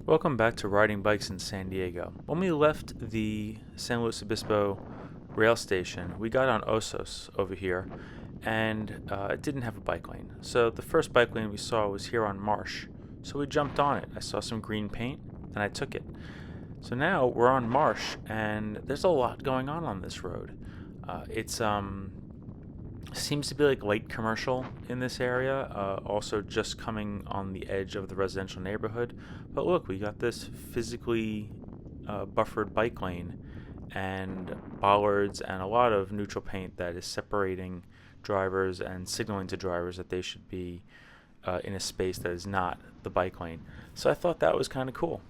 Welcome back to Riding Bikes in San Diego. When we left the San Luis Obispo rail station, we got on Osos over here, and it didn't have a bike lane. So the first bike lane we saw was here on Marsh. So we jumped on it. I saw some green paint, and I took it. So now we're on Marsh, and there's a lot going on this road. It's seems to be like light commercial in this area, also just coming on the edge of the residential neighborhood. But look, we got this physically buffered bike lane and bollards and a lot of neutral paint that is separating drivers and signaling to drivers that they should be in a space that is not the bike lane. So I thought that was kind of cool.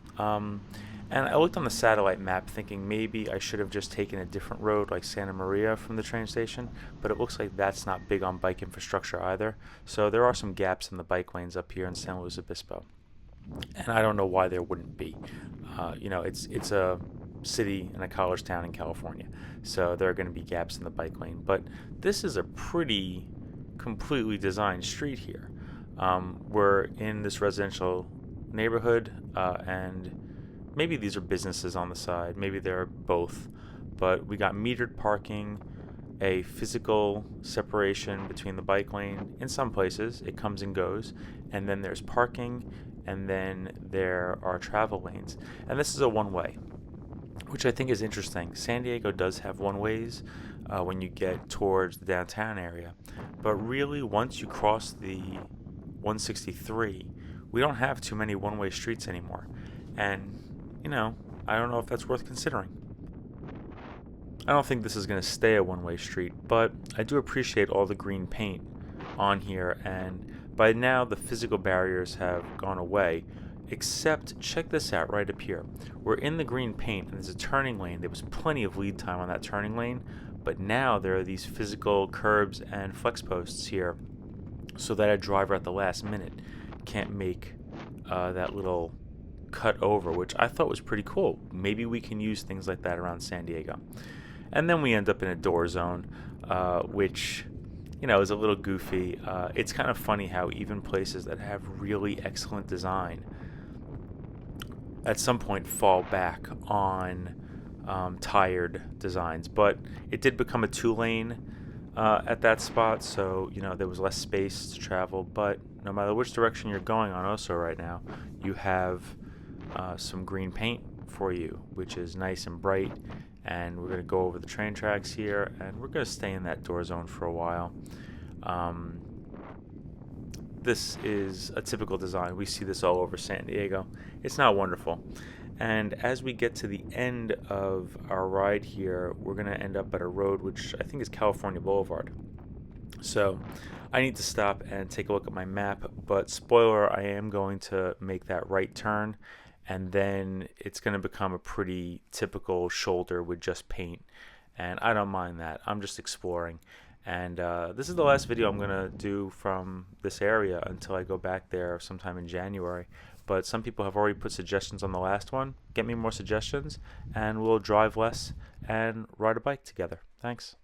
And I looked on the satellite map thinking maybe I should have just taken a different road like Santa Maria from the train station, but it looks like that's not big on bike infrastructure either. So there are some gaps in the bike lanes up here in San Luis Obispo. And I don't know why there wouldn't be. It's a city and a college town in California, so there are going to be gaps in the bike lane. But this is a pretty completely designed street here. We're in this residential neighborhood, and maybe these are businesses on the side, maybe they're both, but we got metered parking, a physical separation between the bike lane. In some places it comes and goes, and then there's parking, and then there are travel lanes. And this is a one-way, which I think is interesting. San Diego does have one-ways when you get towards the downtown area, but really once you cross the 163, we don't have too many one-way streets anymore. And I don't know if that's worth considering. I don't think this is going to stay a one-way street, but I do appreciate all the green paint on here, and by now the physical barriers have gone away, except check this out right up here. We're in the green paint, and there's a turning lane. There was plenty of lead time on that turning lane, but now there are these physical curbs and flex posts here so that a driver at the last minute can't make that little cut over, which I thought was pretty cool. Maybe we can use things like that around San Diego. And then we end up in a door zone, which is a little goofy. It's kind of funny how even places that have really excellent design at some point fall back on tired designs. But it did become a two-lane at that spot, so there was less space to travel. But no matter which direction you're going on Oso right now, you have some green paint for you, which is nice and bright. And we're going to go over the train tracks here, and we're going to stay in that door zone for a while. This is a typical design. We see this all over San Diego. It's not wonderful. And as we get to the end of our ride here, we're going to end up at a road which I think is California Blvd. So I need to stop and take a look at my map, but spoiler, I am going to make that right turn, and then it's going to become a pretty typical shoulder with just paint, and I don't mind that. I'm just exploring, and this is the last video I'm going to do from this area until I go back there sometime in January. But some people have already put suggestions on the last one. Get me more suggestions, and we'll drive less and ride a bike together. Thanks.